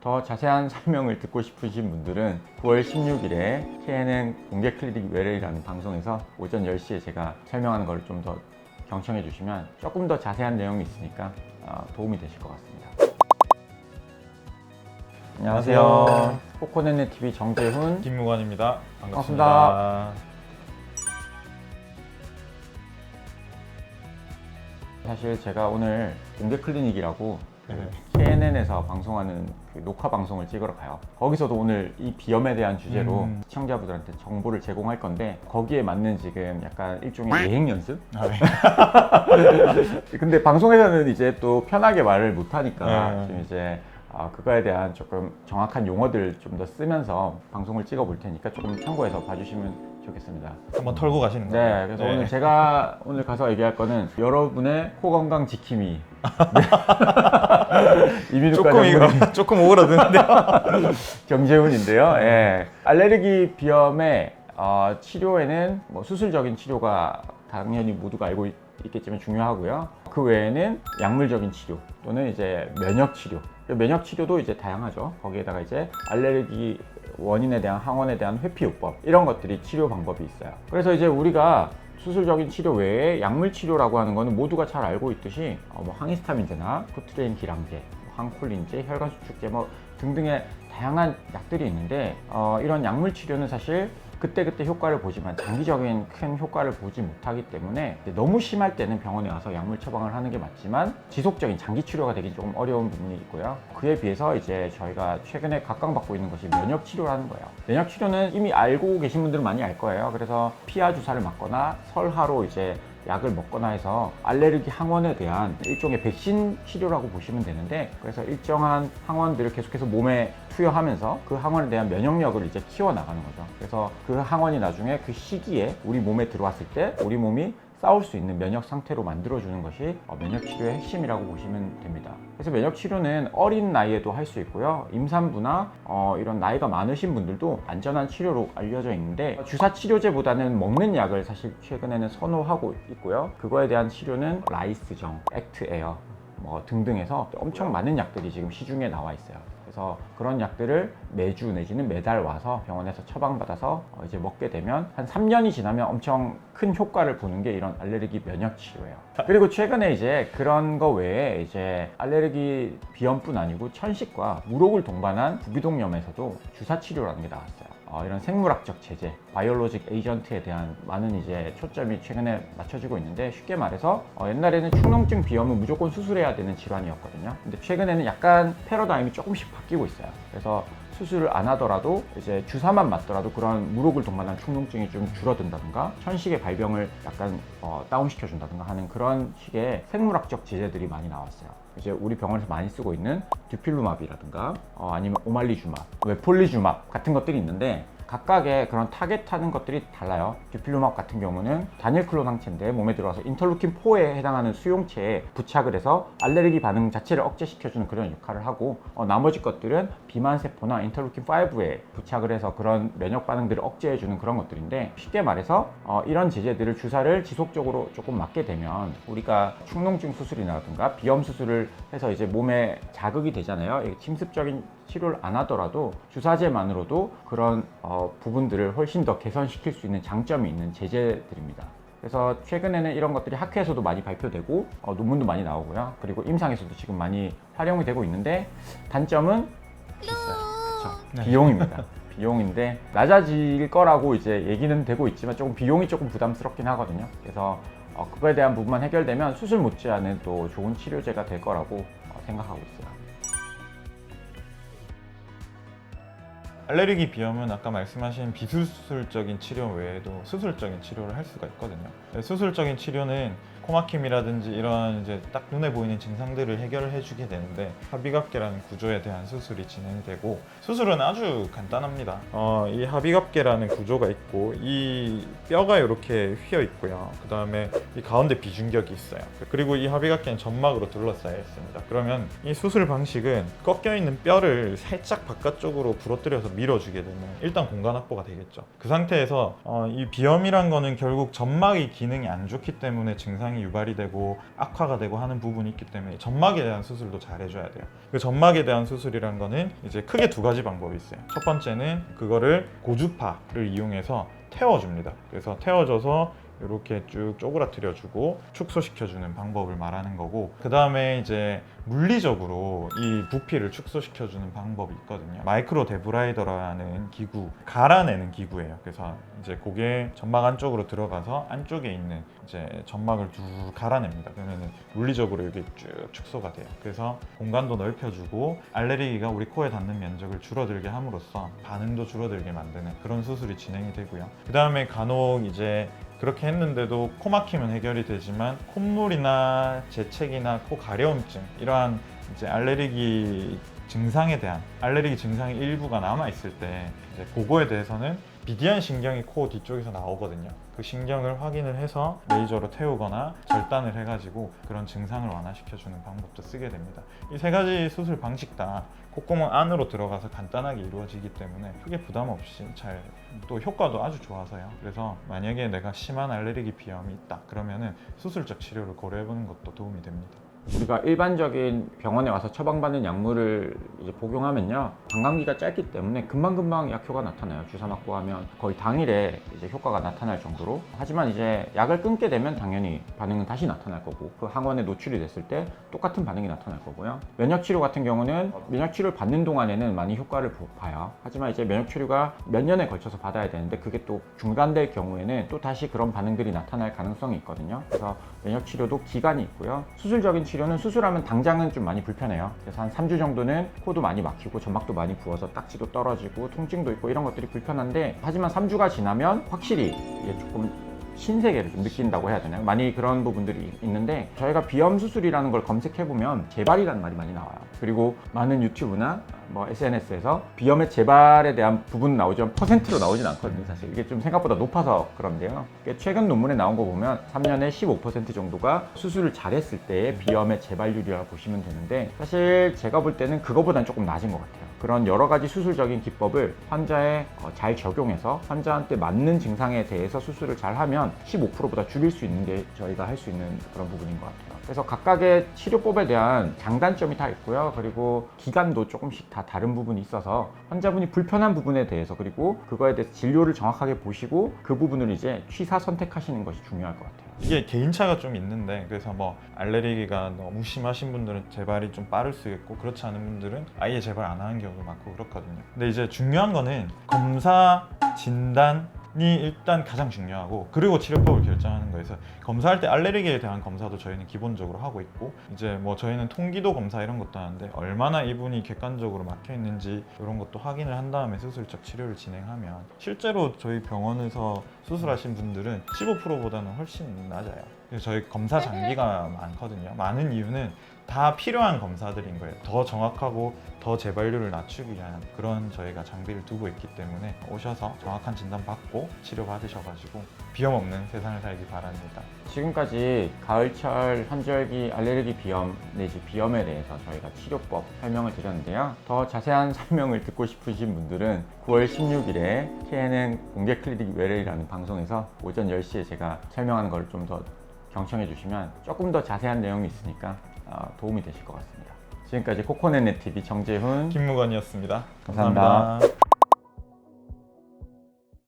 더 자세한 설명을 듣고 싶으신 분들은 9월 16일에 KNN 공개 클리닉 외래라는 방송에서 오전 10시에 제가 설명하는 걸 좀 더 경청해 주시면 조금 더 자세한 내용이 있으니까 도움이 되실 것 같습니다. 안녕하세요. 코코넷넷 TV 정재훈 김무관입니다. 반갑습니다. 사실 제가 오늘 공개 클리닉이라고 KNN에서 방송하는 그 녹화 방송을 찍으러 가요. 거기서도 오늘 이 비염에 대한 주제로 시청자분들한테 정보를 제공할 건데 거기에 맞는 지금 약간 일종의 예행 연습? 네. 근데 방송에서는 이제 또 편하게 말을 못 하니까 좀 이제 그거에 대한 조금 정확한 용어들 좀 더 쓰면서 방송을 찍어 볼 테니까 조금 참고해서 봐주시면 좋겠습니다. 한번 털고 가시는 거예요? 네, 그래서 오늘 제가 오늘 가서 얘기할 거는 여러분의 코 건강 지킴이. 조금 오그라드는데요. 정재훈인데요. 예. 알레르기 비염의 치료에는 뭐 수술적인 치료가 당연히 모두가 알고 있겠지만 중요하고요. 그 외에는 약물적인 치료 또는 이제 면역 치료. 면역 치료도 이제 다양하죠. 거기에다가 이제 알레르기 원인에 대한 항원에 대한 회피요법 이런 것들이 치료 방법이 있어요. 그래서 이제 우리가 수술적인 치료 외에 약물 치료라고 하는 거는 모두가 잘 알고 있듯이 뭐 항히스타민제나 코트레인 기량제, 항콜린제, 혈관 수축제 뭐 등등의 다양한 약들이 있는데 이런 약물 치료는 사실 그때그때 효과를 보지만 장기적인 큰 효과를 보지 못하기 때문에 너무 심할 때는 병원에 와서 약물 처방을 하는 게 맞지만 지속적인 장기 치료가 되긴 조금 어려운 부분이 있고요. 그에 비해서 이제 저희가 최근에 각광받고 있는 것이 면역 치료라는 거예요. 면역 치료는 이미 알고 계신 분들은 많이 알 거예요. 그래서 피하 주사를 맞거나 설하로 이제 약을 먹거나 해서 알레르기 항원에 대한 일종의 백신 치료라고 보시면 되는데, 그래서 일정한 항원들을 계속해서 몸에 투여하면서 그 항원에 대한 면역력을 이제 키워나가는 거죠. 그래서 그 항원이 나중에 그 시기에 우리 몸에 들어왔을 때 우리 몸이 싸울 수 있는 면역 상태로 만들어주는 것이 면역 치료의 핵심이라고 보시면 됩니다. 그래서 면역 치료는 어린 나이에도 할 수 있고요. 임산부나 이런 나이가 많으신 분들도 안전한 치료로 알려져 있는데, 주사 치료제보다는 먹는 약을 사실 최근에는 선호하고 있고요. 그거에 대한 치료는 라이스정, 액트에어 뭐 등등해서 엄청 많은 약들이 지금 시중에 나와 있어요. 그래서 그런 약들을 매주 내지는 매달 와서 병원에서 처방받아서 이제 먹게 되면 한 3년이 지나면 엄청 큰 효과를 보는 게 이런 알레르기 면역 치료예요. 그리고 최근에 이제 그런 거 외에 이제 알레르기 비염뿐 아니고 천식과 무록을 동반한 부비동염에서도 주사 치료라는 게 나왔어요. 이런 생물학적 제재, 바이올로직 에이전트에 대한 많은 이제 초점이 최근에 맞춰지고 있는데, 쉽게 말해서 옛날에는 축농증 비염은 무조건 수술해야 되는 질환이었거든요. 근데 최근에는 약간 패러다임이 조금씩 바뀌고 있어요. 그래서 수술을 안 하더라도 이제 주사만 맞더라도 그런 무록을 동반한 축농증이 좀 줄어든다든가 천식의 발병을 약간 다운시켜 준다든가 하는 그런 식의 생물학적 제재들이 많이 나왔어요. 이제 우리 병원에서 많이 쓰고 있는 듀필루맙이라든가 아니면 오말리주맙, 웨폴리주맙 같은 것들이 있는데, 각각의 그런 타겟하는 것들이 달라요. 듀필루맙 같은 경우는 단일클론 항체인데 몸에 들어가서 인터루킨4에 해당하는 수용체에 부착을 해서 알레르기 반응 자체를 억제시켜주는 그런 역할을 하고, 나머지 것들은 비만세포나 인터루킨5에 부착을 해서 그런 면역 반응들을 억제해주는 그런 것들인데, 쉽게 말해서 이런 제재들을 주사를 지속적으로 조금 맞게 되면 우리가 축농증 수술이라든가 비염 수술을 해서 이제 몸에 자극이 되잖아요. 침습적인 치료를 안 하더라도 주사제만으로도 그런 부분들을 훨씬 더 개선시킬 수 있는 장점이 있는 제재들입니다. 그래서 최근에는 이런 것들이 학회에서도 많이 발표되고 논문도 많이 나오고요. 그리고 임상에서도 지금 많이 활용이 되고 있는데, 단점은 비싸요. 그렇죠? 네. 비용입니다. 비용인데 낮아질 거라고 이제 얘기는 되고 있지만 비용이 조금 부담스럽긴 하거든요. 그래서 그거에 대한 부분만 해결되면 수술 못지않은 또 좋은 치료제가 될 거라고 생각하고 있어요. 알레르기 비염은 아까 말씀하신 비수술적인 치료 외에도 수술적인 치료를 할 수가 있거든요. 수술적인 치료는 코막힘이라든지 이런 이제 딱 눈에 보이는 증상들을 해결을 해주게 되는데, 하비갑계라는 구조에 대한 수술이 진행이 되고, 수술은 아주 간단합니다. 이 하비갑계라는 구조가 있고 이 뼈가 이렇게 휘어 있고요. 그 다음에 이 가운데 비중격이 있어요. 그리고 이 하비갑계는 점막으로 둘러싸여 있습니다. 그러면 이 수술 방식은 꺾여 있는 뼈를 살짝 바깥쪽으로 부러뜨려서 밀어주게 되면 일단 공간 확보가 되겠죠. 그 상태에서 이 비염이란 거는 결국 점막의 기능이 안 좋기 때문에 증상이 증상이 유발이 되고 악화가 되고 하는 부분이 있기 때문에 점막에 대한 수술도 잘 해줘야 돼요. 그 점막에 대한 수술이란 거는 이제 크게 두 가지 방법이 있어요. 첫 번째는 그거를 고주파를 이용해서 태워줍니다. 그래서 태워줘서 이렇게 쭉 쪼그라뜨려주고 축소시켜주는 방법을 말하는 거고, 그 다음에 이제 물리적으로 이 부피를 축소시켜주는 방법이 있거든요. 마이크로 데브라이더라는 기구, 갈아내는 기구예요. 그래서 이제 그게 점막 안쪽으로 들어가서 안쪽에 있는 이제 점막을 쭉 갈아냅니다. 그러면 물리적으로 이게 쭉 축소가 돼요. 그래서 공간도 넓혀주고 알레르기가 우리 코에 닿는 면적을 줄어들게 함으로써 반응도 줄어들게 만드는 그런 수술이 진행이 되고요. 그 다음에 간혹 이제 그렇게 했는데도 코 막히면 해결이 되지만 콧물이나 재채기나 코 가려움증, 이러한 이제 알레르기 증상에 대한 알레르기 증상의 일부가 남아 있을 때 이제 그거에 대해서는 비디안 신경이 코 뒤쪽에서 나오거든요. 그 신경을 확인을 해서 레이저로 태우거나 절단을 해가지고 그런 증상을 완화시켜주는 방법도 쓰게 됩니다. 이 세 가지 수술 방식 다 콧구멍 안으로 들어가서 간단하게 이루어지기 때문에 크게 부담 없이 잘, 또 효과도 아주 좋아서요. 그래서 만약에 내가 심한 알레르기 비염이 있다 그러면은 수술적 치료를 고려해보는 것도 도움이 됩니다. 우리가 일반적인 병원에 와서 처방받는 약물을 이제 복용하면요, 관광기가 짧기 때문에 금방금방 약효가 나타나요. 주사 맞고 하면 거의 당일에 이제 효과가 나타날 정도로. 하지만 이제 약을 끊게 되면 당연히 반응은 다시 나타날 거고, 그 항원에 노출이 됐을 때 똑같은 반응이 나타날 거고요. 면역치료 같은 경우는 면역치료를 받는 동안에는 많이 효과를 봐요. 하지만 이제 면역치료가 몇 년에 걸쳐서 받아야 되는데 그게 또 중단될 경우에는 또 다시 그런 반응들이 나타날 가능성이 있거든요. 그래서 면역치료도 기간이 있고요. 수술적인 치료는 수술하면 당장은 좀 많이 불편해요. 그래서 한 3주 정도는 코도 많이 막히고 점막도 많이 부어서 딱지도 떨어지고 통증도 있고 이런 것들이 불편한데, 하지만 3주가 지나면 확실히 이게 조금 신세계를 좀 느낀다고 해야 되나요? 많이 그런 부분들이 있는데, 저희가 비염 수술이라는 걸 검색해보면 재발이라는 말이 많이 나와요. 그리고 많은 유튜브나 뭐 SNS에서 비염의 재발에 대한 부분 나오지만 퍼센트로 나오진 않거든요. 사실 이게 좀 생각보다 높아서 그런데요. 최근 논문에 나온 거 보면 3년에 15% 정도가 수술을 잘했을 때의 비염의 재발률이라고 보시면 되는데, 사실 제가 볼 때는 그거보다는 조금 낮은 것 같아요. 그런 여러 가지 수술적인 기법을 환자에 잘 적용해서 환자한테 맞는 증상에 대해서 수술을 잘 하면 15%보다 줄일 수 있는 게 저희가 할 수 있는 그런 부분인 것 같아요. 그래서 각각의 치료법에 대한 장단점이 다 있고요. 그리고 기간도 조금씩 다 다른 부분이 있어서 환자분이 불편한 부분에 대해서, 그리고 그거에 대해서 진료를 정확하게 보시고 그 부분을 이제 취사 선택하시는 것이 중요할 것 같아요. 이게 개인차가 좀 있는데, 그래서 뭐 알레르기가 너무 심하신 분들은 재발이 좀 빠를 수 있고, 그렇지 않은 분들은 아예 재발 안 하는 경우도 많고 그렇거든요. 근데 이제 중요한 거는 검사, 진단이 일단 가장 중요하고, 그리고 치료법을 결정하는 거에서, 검사할 때 알레르기에 대한 검사도 저희는 기본적으로 하고 있고, 이제 뭐 저희는 통기도 검사 이런 것도 하는데 얼마나 이분이 객관적으로 막혀 있는지 이런 것도 확인을 한 다음에 수술적 치료를 진행하면, 실제로 저희 병원에서 수술하신 분들은 15%보다는 훨씬 낮아요. 그래서 저희 검사 장비가 많거든요. 많은 이유는 다 필요한 검사들인 거예요. 더 정확하고 더 재발률을 낮추기 위한 그런 저희가 장비를 두고 있기 때문에 오셔서 정확한 진단 받고 치료 받으셔가지고 비염 없는 세상을 살기 바랍니다. 지금까지 가을철 환절기 알레르기 비염 내지 비염에 대해서 저희가 치료법 설명을 드렸는데요. 더 자세한 설명을 듣고 싶으신 분들은 9월 16일에 KNN 공개 클리닉 외래라는 방송에서 오전 10시에 제가 설명하는 걸 좀 더 경청해 주시면 조금 더 자세한 내용이 있으니까 도움이 되실 것 같습니다. 지금까지 코코넷넷 TV 정재훈, 김무건이었습니다. 감사합니다.